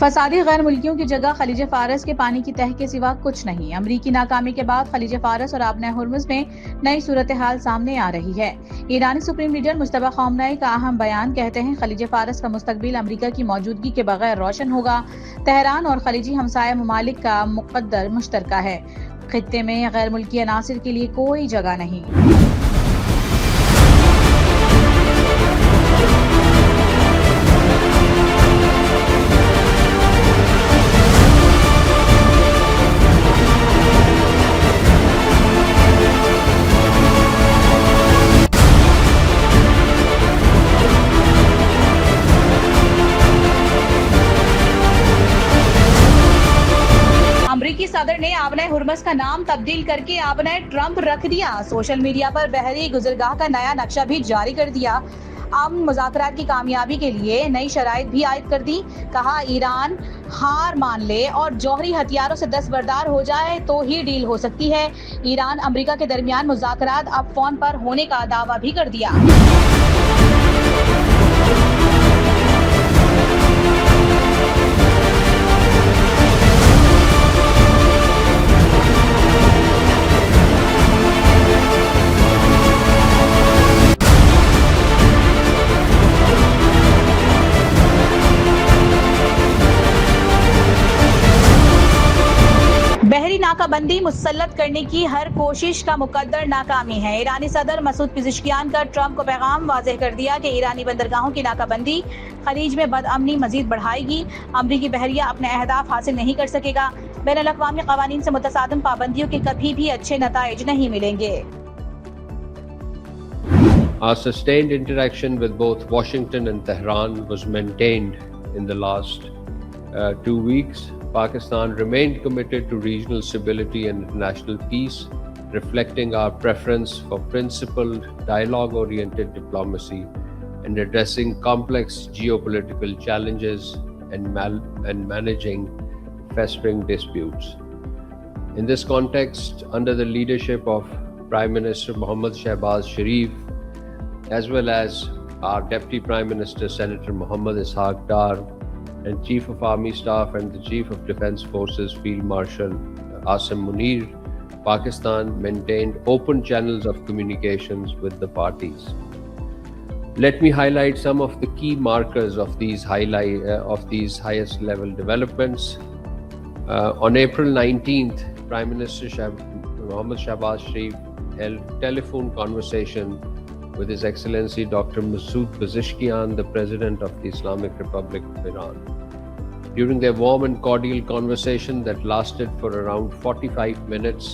फसादी गैर मुल्कियों की जगह खलीज फारस के पानी की तह के सिवा कुछ नहीं। अमरीकी नाकामी के बाद खलीज फारस और आबना हुर्मुज़ में नई सूरत हाल सामने आ रही है। ईरानी सुप्रीम लीडर मुस्तफा खामनेई का अहम बयान, कहते हैं खलीज फारस का मुस्तकबिल अमरीका की मौजूदगी के बगैर रोशन होगा। तेहरान और खलीजी हमसाया ममालिक का मुकद्दर मुश्तरका है। खित्ते में गैर मुल्की अनासिर के लिए कोई जगह नहीं। अमरीकी सदर ने आबना हुर्मुज़ का नाम तब्दील करके आबना ट्रंप रख दिया। सोशल मीडिया पर बहरी गुजरगाह का नया नक्शा भी जारी कर दिया। अमन मुज़ाकरात की कामयाबी के लिए नई शराइत भी आयद कर दी। कहा, ईरान हार मान ले और जौहरी हथियारों से दस्तबरदार हो जाए तो ही डील हो सकती है। ईरान अमरीका के दरमियान मुज़ाकरात अब फोन पर होने का दावा भी कर दिया। बहरी नाकाबंदी मुसल्लत करने की हर कोशिश का मुकद्दर नाकामी है। ईरानी सदर मसूद पिज़ेश्कियान का ट्रंप को पैगाम वाज़ेह कर दिया कि ईरानी बंदरगाहों की नाकाबंदी खलीज में बदअमनी मजीद बढ़ाएगी। अमरीकी बहरिया अपने अहदाफ हासिल नहीं कर सकेगा। बैनुल अक़वामी क़वानीन से मुतसादिम पाबंदियों के कभी भी अच्छे नताइज नहीं मिलेंगे। Our sustained interaction with both Washington and Tehran was maintained in the last 2 weeks. Pakistan remained committed to regional stability and international peace, reflecting our preference for principled, dialogue-oriented diplomacy and addressing complex geopolitical challenges and managing festering disputes. In this context, under the leadership of Prime Minister Mohammad Shehbaz Sharif, as well as our Deputy Prime Minister Senator Mohammad Ishaq Dar, and Chief of Army Staff and the Chief of Defence Forces Field Marshal Asim Munir, Pakistan maintained open channels of communications with the parties. Let me highlight some of the key markers of these highest level developments. On April 19th, Prime Minister Mohammad Shehbaz Sharif held telephone conversation with His Excellency Dr. Masoud Pezeshkian, the President of the Islamic Republic of Iran. During their warm and cordial conversation that lasted for around 45 minutes,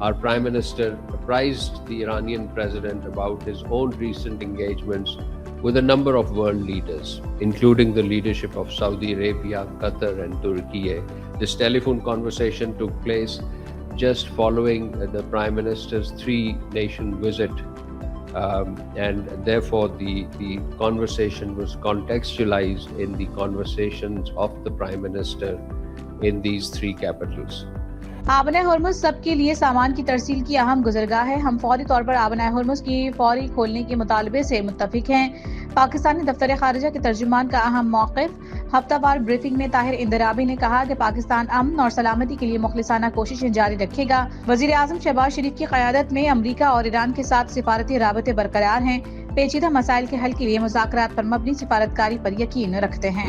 our Prime Minister apprised the Iranian President about his own recent engagements with a number of world leaders, including the leadership of Saudi Arabia, Qatar and Turkey. This telephone conversation took place just following the Prime Minister's 3-nation visit. And therefore the conversation was contextualized in the conversations of the Prime Minister in these 3 capitals. आबना Hormuz सबके लिए सामान की तरसील की अहम गुजरगाह है। हम फौरी तौर पर आबना हुर्मुज़ की फौरी खोलने के मुतालबे से मुत्तफिक हैं। पाकिस्तानी दफ्तर खारिजा के तर्जुमान का अहम मौक़िफ़। हफ्तावार ब्रीफिंग में ताहिर इंदिराबी ने कहा कि पाकिस्तान अमन और सलामती के लिए मुखलिसाना कोशिशें जारी रखेगा। वज़ीर आज़म शहबाज शरीफ की क़यादत में अमरीका और ईरान के साथ सिफारती राबते बरकरार हैं। पेचीदा मसाइल के हल के लिए मुज़ाकरात पर मबनी सिफारतकारी पर यकीन रखते हैं।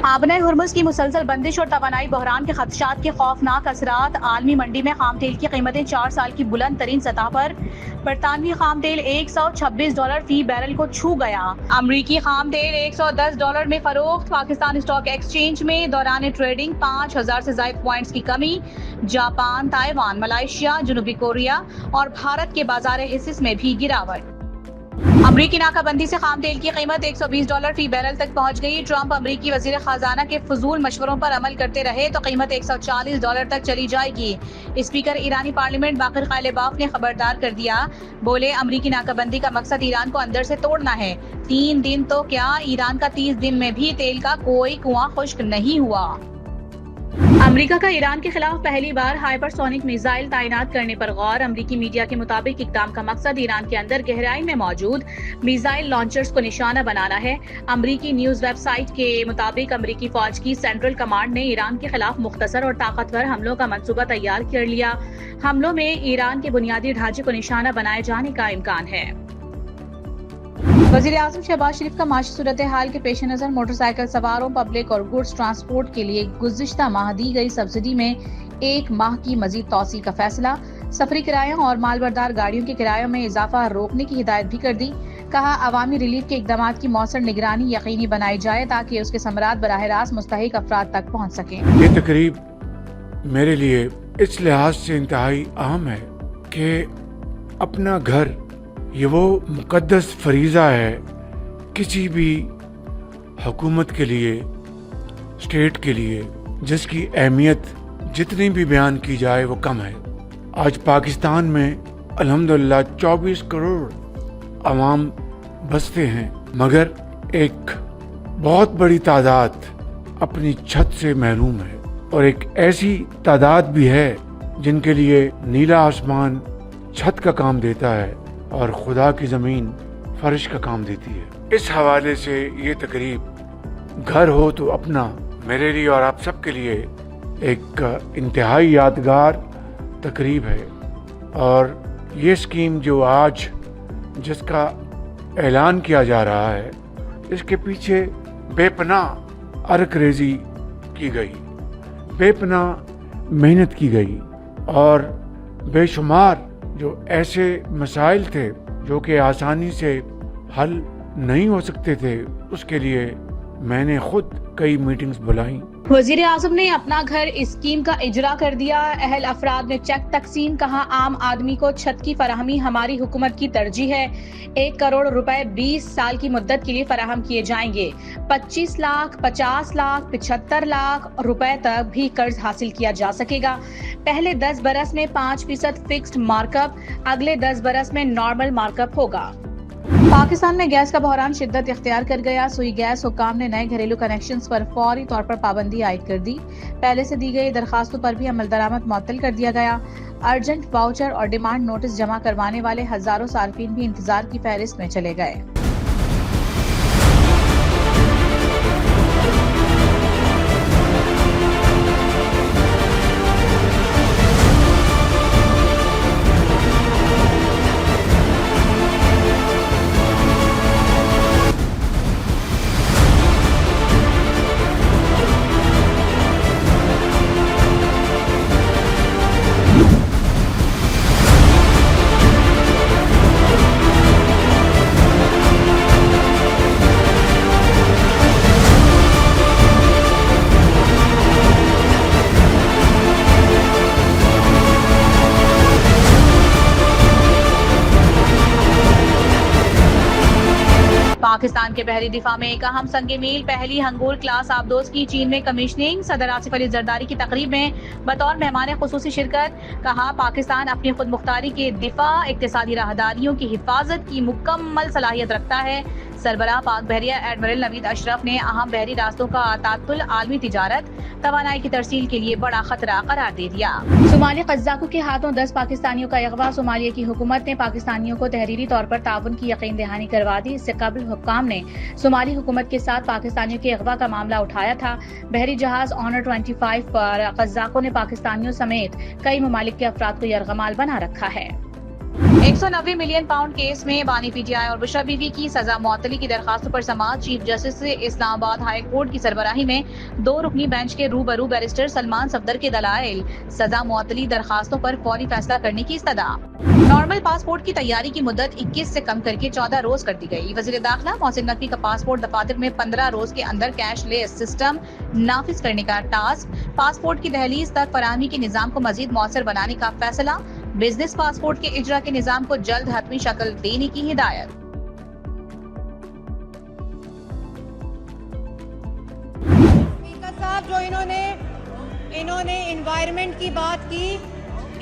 आबना हुर्मुज़ की मुसलसल बंदिश और तवानाई बहरान के खदशात के खौफनाक असरात। आलमी मंडी में खाम तेल की कीमतें 4 साल की बुलंद तरीन सतह पर। बरतानवी खाम तेल $126 फी बैरल को छू गया। अमरीकी खाम तेल $110 में फरोख्त। पाकिस्तान स्टॉक एक्सचेंज में दौरान ट्रेडिंग 5000 से ज़ायद पॉइंट्स की कमी। जापान, ताइवान, मलेशिया, जनूबी कोरिया और भारत के बाजार हिस्स में भी गिरावट। अमरीकी नाकाबंदी से खाम तेल की कीमत $120 फी बैरल तक पहुंच गई। ट्रंप अमरीकी वजीर खजाना के फजूल मशवरों पर अमल करते रहे तो कीमत $140 तक चली जाएगी। स्पीकर ईरानी पार्लियामेंट बाकिर कालिबाफ ने खबरदार कर दिया, बोले अमरीकी नाकाबंदी का मकसद ईरान को अंदर से तोड़ना है। 3 दिन तो क्या, ईरान का 30 दिन में भी तेल का कोई कुआं खुश्क नहीं हुआ। अमेरिका का ईरान के खिलाफ पहली बार हाइपरसोनिक मिसाइल तैनात करने पर गौर। अमेरिकी मीडिया के मुताबिक इक़दाम का मकसद ईरान के अंदर गहराई में मौजूद मिसाइल लॉन्चर्स को निशाना बनाना है। अमेरिकी न्यूज वेबसाइट के मुताबिक अमेरिकी फौज की सेंट्रल कमांड ने ईरान के खिलाफ मुख्तसर और ताकतवर हमलों का मंसूबा तैयार कर लिया। हमलों में ईरान के बुनियादी ढांचे को निशाना बनाए जाने का इम्कान है। वज़ीर आज़म शहबाज शरीफ का माशी सूरत हाल के पेश नज़र मोटरसाइकिल सवारों, पब्लिक और गुड्स ट्रांसपोर्ट के लिए गुज़िश्ता माह दी गई सब्सिडी में 1 माह की मजीद तौसी का फैसला। सफरी किरायों और मालबरदार गाड़ियों के किरायों में इजाफा रोकने की हिदायत भी कर दी। कहा, अवामी रिलीफ के इकदाम की मौसर निगरानी यकीनी बनाई जाए ताकि उसके समरात बराह रास्त मुस्तहिक अफराद तक पहुँच सकें। ये तकरीब मेरे लिए इस लिहाज से इंतहाई अहम है कि अपना घर ये वो मुकद्दस फरीज़ा है किसी भी हुकूमत के लिए, स्टेट के लिए, जिसकी अहमियत जितनी भी बयान की जाए वो कम है। आज पाकिस्तान में अल्हम्दुलिल्लाह 24 करोड़ अवाम बसते हैं, मगर एक बहुत बड़ी तादाद अपनी छत से महरूम है और एक ऐसी तादाद भी है जिनके लिए नीला आसमान छत का काम देता है और खुदा की ज़मीन फर्श का काम देती है। इस हवाले से ये तकरीब घर हो तो अपना मेरे लिए और आप सब के लिए एक इंतहाई यादगार तकरीब है। और ये स्कीम जो आज जिसका ऐलान किया जा रहा है, इसके पीछे बेपनाह अरकरेज़ी की गई, बेपनाह मेहनत की गई और बेशुमार जो ऐसे मसाइल थे जो कि आसानी से हल नहीं हो सकते थे, उसके लिए मैंने खुद कई मीटिंग्स बुलाई। वजीर आजम ने अपना घर स्कीम का इजरा कर दिया। अहल अफराद ने चेक तकसीम। कहा, आम आदमी को छत की फराहमी हमारी हुकूमत की तरजीह है। 1 करोड़ रुपए 20 साल की मुद्दत के लिए फराहम किए जाएंगे। 25 लाख, 50 लाख, 75 लाख रुपए तक भी कर्ज हासिल किया जा सकेगा। पहले 10 बरस में 5% फिक्स्ड मार्कअप, अगले 10 बरस में नॉर्मल मार्कअप होगा। पाकिस्तान में गैस का बहरान शिद्दत इख्तियार कर गया। सुई गैस हुक्काम ने नए घरेलू कनेक्शंस पर फौरी तौर पर पाबंदी आयद कर दी। पहले से दी गई दरखास्तों पर भी अमल दरामद मुअत्तल कर दिया गया। अर्जेंट वाउचर और डिमांड नोटिस जमा करवाने वाले हजारों सार्फिन भी इंतजार की फहरिस्त में चले गए। पाकिस्तान के बहरी दिफा में एक अहम संगे मील, पहली हंगूर क्लास आबदोज की चीन में कमीशनिंग। सदर आसिफ अली जरदारी की तकरीब में बतौर मेहमान खुसूसी शिरकत। कहा, पाकिस्तान अपनी खुद मुख्तारी के दिफा, इक्तिसादी राहदारियों की हिफाजत की मुकम्मल सलाहियत रखता है। सरबराह पाक बहरिया एडमिरल नवीद अशरफ ने अहम बहरी रास्तों का तातुल आलमी तिजारत, तवानाई की तरसील के लिए बड़ा खतरा करार दे दिया। सोमाली कज़्ज़ाकों के हाथों 10 पाकिस्तानियों का अगवा। सोमालिया की हुकूमत ने पाकिस्तानियों को तहरीरी तौर पर ताउन की यकीन दहानी करवा दी। इससे कबल हुक्काम ने सोमाली हुकूमत के साथ पाकिस्तानियों के अगवा का मामला उठाया था। बहरी जहाज ऑनर 25 पर कज़्ज़ाकों ने पाकिस्तानियों समेत कई ममालिक के अफराद को यरगमाल बना रखा है। 190 मिलियन पाउंड केस में बानी पीटीआई और बुशरा बीवी की सजा मुअत्तली की दरखास्तों पर समाअत। Chief justice Islamabad high court की सरबराही में 2 रुकनी बेंच के रूबरू बैरिस्टर सलमान सफदर के दलाइल। सजा मुअत्तली दरखास्तों पर फौरी फैसला करने की इस्तदा। नॉर्मल पासपोर्ट की तैयारी की मुद्दत 21 से कम करके 14 रोज कर दी गई। वजीर दाखिला मोहसिन नकवी का पासपोर्ट दफातर में 15 रोज के अंदर कैशलेस सिस्टम नाफिज करने का टास्क। पासपोर्ट की दहलीज तक फराहमी के निजाम को मजीद मौसर बनाने का फैसला। बिजनेस पासपोर्ट के इजरा के निजाम को जल्द हतमी शक्ल देने की हिदायत। साहब जो इन्होंने इन्वायरमेंट की बात की,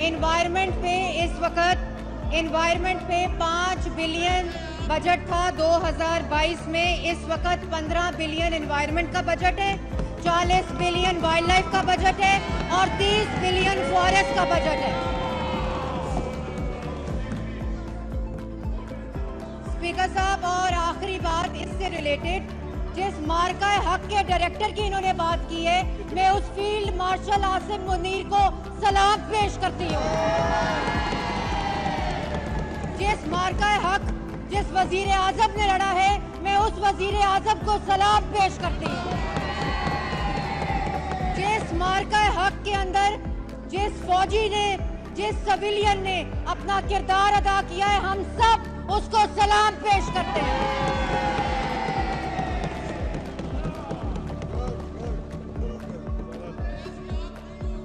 इन्वायरमेंट पे इस वक्त इन्वायरमेंट पे 5 बिलियन बजट था 2022 में, इस वक्त 15 बिलियन इन्वायरमेंट का बजट है, 40 बिलियन वाइल्ड लाइफ का बजट है और 30 बिलियन फॉरेस्ट का बजट है। स्पीकर साहब, और आखिरी बात इससे रिलेटेड, जिस मार्का हक के डायरेक्टर की इन्होंने बात की है, मैं उस फील्ड मार्शल आसिम मुनीर को सलाम पेश करती हूँ। जिस मार्का हक जिस वजीर आजम ने लड़ा है, मैं उस वजीर आजम को सलाम पेश करती हूँ। जिस मार्का हक के अंदर जिस फौजी ने, जिस सिविलियन ने अपना किरदार अदा किया है, हम सब उसको सलाम पेश करते हैं।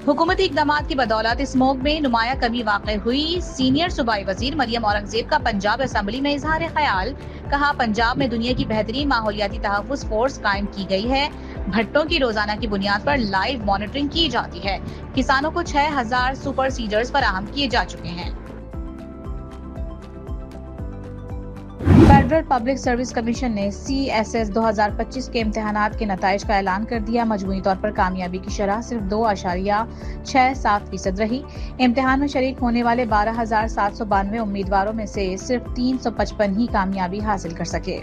हुकूमती इक़दामात की बदौलत स्मोक में नुमाया कमी वाक़ई हुई। सीनियर सूबाई वजीर मरियम औरंगजेब का पंजाब असम्बली में इजहार ख्याल, कहा पंजाब में दुनिया की बेहतरीन माहौलियाती तहफ़्फ़ुज़ फोर्स कायम की गई है। भट्टों की रोजाना की बुनियाद पर लाइव मॉनिटरिंग की जाती है। किसानों को 6000 सुपर सीडर्स फराहम किए जा चुके हैं। फेडरल पब्लिक सर्विस कमीशन ने CSS 2025 के इम्तिहानात के नताइज का ऐलान कर दिया। मजमूई तौर पर कामयाबी की शरह सिर्फ 2.67% रही। इम्तिहान में शरीक होने वाले 12,792 उम्मीदवारों में से सिर्फ 355 ही कामयाबी हासिल कर सके।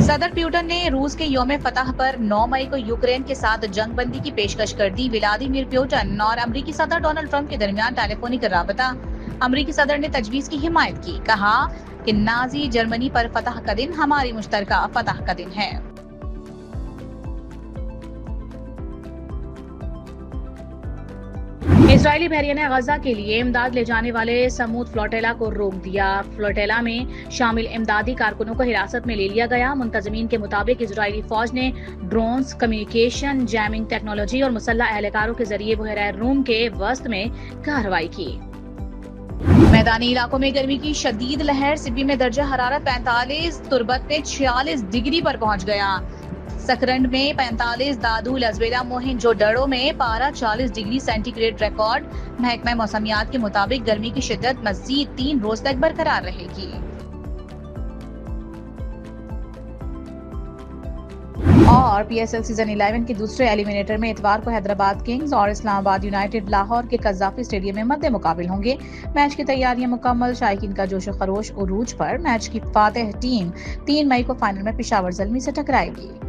सदर प्यूटन ने रूस के यौम फतह पर 9 मई को यूक्रेन के साथ जंग बंदी की पेशकश कर दी। व्लादिमीर प्यूटन और अमरीकी सदर डोनाल्ड ट्रंप के दरमियान टेलीफोनिक राबता। अमरीकी सदर ने तजवीज की हिमायत की, कहा कि नाजी जर्मनी पर फतह का दिन हमारी मुश्तरका फतह का दिन है। इजरायली बहरिया ने गजा के लिए इमदाद ले जाने वाले समूद फ्लोटेला को रोक दिया। फ्लोटेला में शामिल इमदादी कारकुनों को हिरासत में ले लिया गया। मुंतजमीन के मुताबिक इजरायली फौज ने ड्रोन्स, कम्युनिकेशन, जैमिंग टेक्नोलॉजी और मुसल्लह एहलकारों के जरिए बहरा रूम के वस्त में कार्रवाई की। मैदानी इलाकों में गर्मी की शदीद लहर। सिब्बी में दर्जा हरारत 45, तुर्बत में 46 डिग्री पर पहुंच गया। सकरंड में 45, दादू, लजबेला, मोहिंजोदड़ो में पारा 40 डिग्री सेंटीग्रेड रिकॉर्ड। महकमा मौसमियात के मुताबिक गर्मी की शिद्दत मजीद 3 रोज तक बरकरार रहेगी। और PSL सीजन 11 के दूसरे एलिमिनेटर में इतवार को हैदराबाद किंग्स और इस्लामाबाद यूनाइटेड लाहौर के कज़ाफी स्टेडियम में मद्दे मुकाबिल होंगे। मैच की तैयारियां मुकम्मल। शायकीन का जोश खरोश उरूज पर। मैच की फातेह टीम 3 मई को फाइनल में पेशावर ज़ल्मी से टकराएगी।